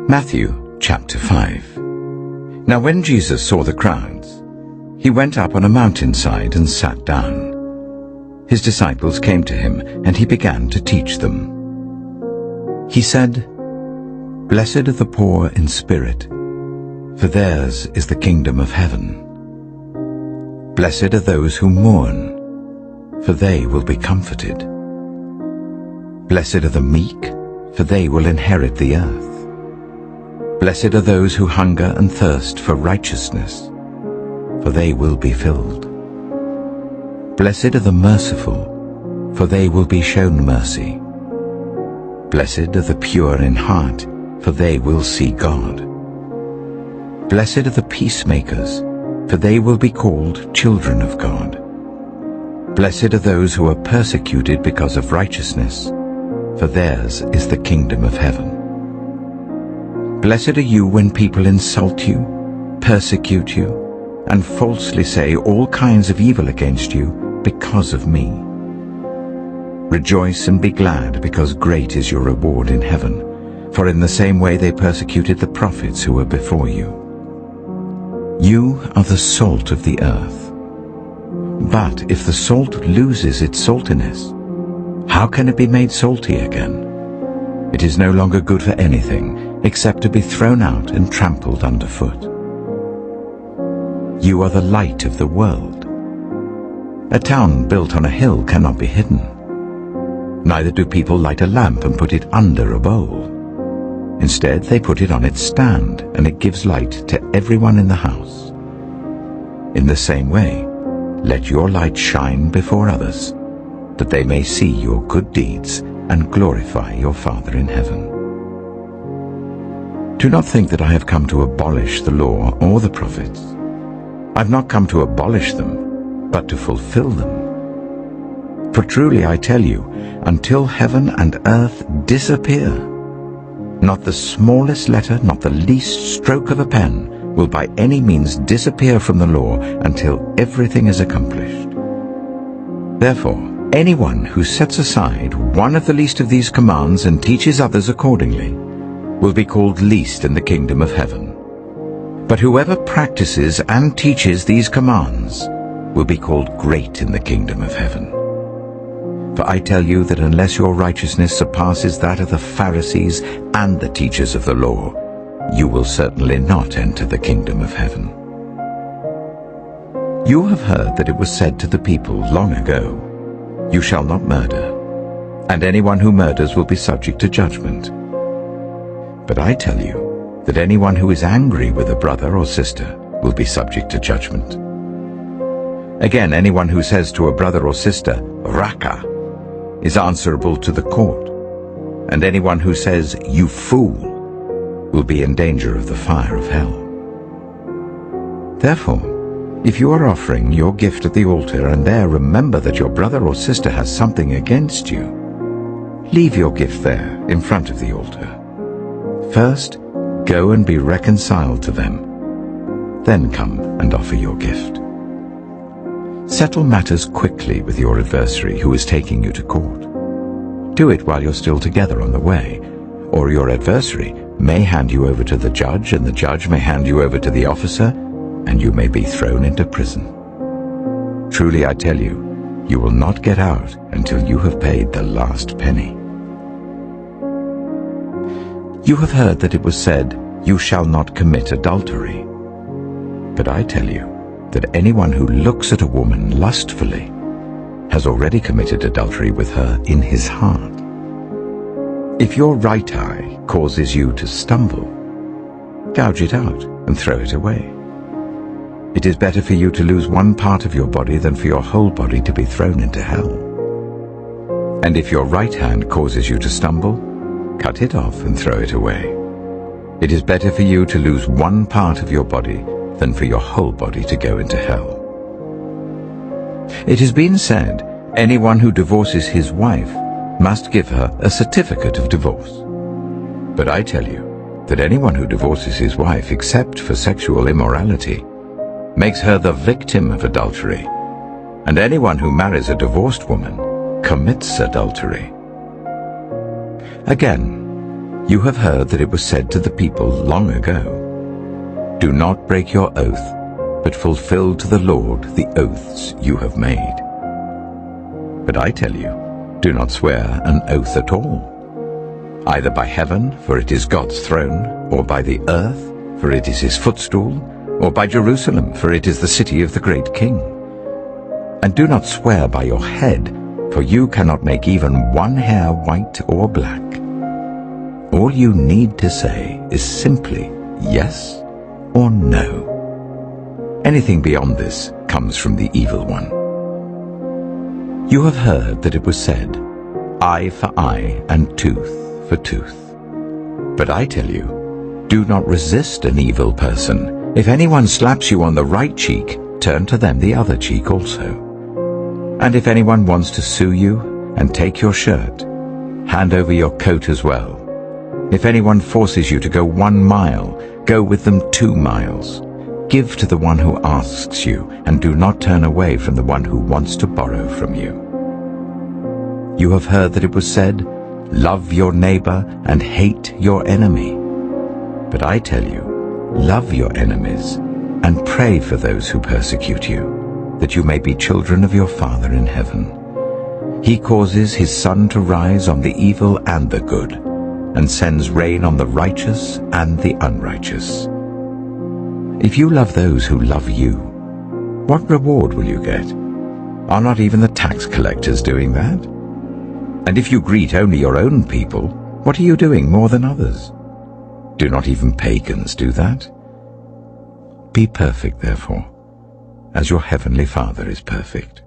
Matthew chapter 5. Now when Jesus saw the crowds, he went up on a mountainside and sat down. His disciples came to him, and he began to teach them. He said, "Blessed are the poor in spirit, for theirs is the kingdom of heaven. Blessed are those who mourn, for they will be comforted. Blessed are the meek, for they will inherit the earth. Blessed are those who hunger and thirst for righteousness, for they will be filled. Blessed are the merciful, for they will be shown mercy. Blessed are the pure in heart, for they will see God. Blessed are the peacemakers, for they will be called children of God. Blessed are those who are persecuted because of righteousness, for theirs is the kingdom of heaven. Blessed are you when people insult you, persecute you, and falsely say all kinds of evil against you because of me. Rejoice and be glad, because great is your reward in heaven, for in the same way they persecuted the prophets who were before you. You are the salt of the earth. But if the salt loses its saltiness, how can it be made salty again? It is no longer good for anything except to be thrown out and trampled underfoot. You are the light of the world. A town built on a hill cannot be hidden. Neither do people light a lamp and put it under a bowl. Instead, they put it on its stand, and it gives light to everyone in the house. In the same way, let your light shine before others, that they may see your good deeds and glorify your Father in heaven. Do not think that I have come to abolish the law or the prophets. I have not come to abolish them, but to fulfill them. For truly I tell you, until heaven and earth disappear, not the smallest letter, not the least stroke of a pen, will by any means disappear from the law until everything is accomplished. Therefore, anyone who sets aside one of the least of these commands and teaches others accordingly will be called least in the kingdom of heaven. But whoever practices and teaches these commands will be called great in the kingdom of heaven. For I tell you that unless your righteousness surpasses that of the Pharisees and the teachers of the law, you will certainly not enter the kingdom of heaven. You have heard that it was said to the people long ago, "You shall not murder, and anyone who murders will be subject to judgment." But I tell you that anyone who is angry with a brother or sister will be subject to judgment. Again, anyone who says to a brother or sister, "Raka," is answerable to the court, and anyone who says, "You fool," will be in danger of the fire of hell. Therefore, if you are offering your gift at the altar and there remember that your brother or sister has something against you, leave your gift there in front of the altar. First, go and be reconciled to them. Then come and offer your gift. Settle matters quickly with your adversary who is taking you to court. Do it while you're still together on the way, or your adversary may hand you over to the judge, and the judge may hand you over to the officer, and you may be thrown into prison. Truly I tell you, you will not get out until you have paid the last penny. You have heard that it was said, "You shall not commit adultery." But I tell you that anyone who looks at a woman lustfully has already committed adultery with her in his heart. If your right eye causes you to stumble, gouge it out and throw it away. It is better for you to lose one part of your body than for your whole body to be thrown into hell. And if your right hand causes you to stumble, cut it off and throw it away. It is better for you to lose one part of your body than for your whole body to go into hell. It has been said, anyone who divorces his wife must give her a certificate of divorce. But I tell you that anyone who divorces his wife except for sexual immorality makes her the victim of adultery, and anyone who marries a divorced woman commits adultery. Again, You have heard that it was said to the people long ago, "Do not break your oath, but fulfill to the Lord the oaths you have made." But I tell you, do not swear an oath at all, either by heaven, for it is God's throne, or by the earth, for it is his footstool, or by Jerusalem, for it is the city of the great King. And do not swear by your head, for you cannot make even one hair white or black. All you need to say is simply yes or no. Anything beyond this comes from the evil one. You have heard that it was said, "Eye for eye and tooth for tooth." But I tell you, do not resist an evil person. If anyone slaps you on the right cheek, turn to them the other cheek also. And if anyone wants to sue you and take your shirt, hand over your coat as well. If anyone forces you to go 1 mile, go with them 2 miles. Give to the one who asks you, and do not turn away from the one who wants to borrow from you. You have heard that it was said, "Love your neighbor and hate your enemy." But I tell you, love your enemies and pray for those who persecute you, that you may be children of your Father in heaven. He causes his sun to rise on the evil and the good, and sends rain on the righteous and the unrighteous. If you love those who love you, what reward will you get? Are not even the tax collectors doing that? And if you greet only your own people, what are you doing more than others? Do not even pagans do that? Be perfect, therefore, as your heavenly Father is perfect.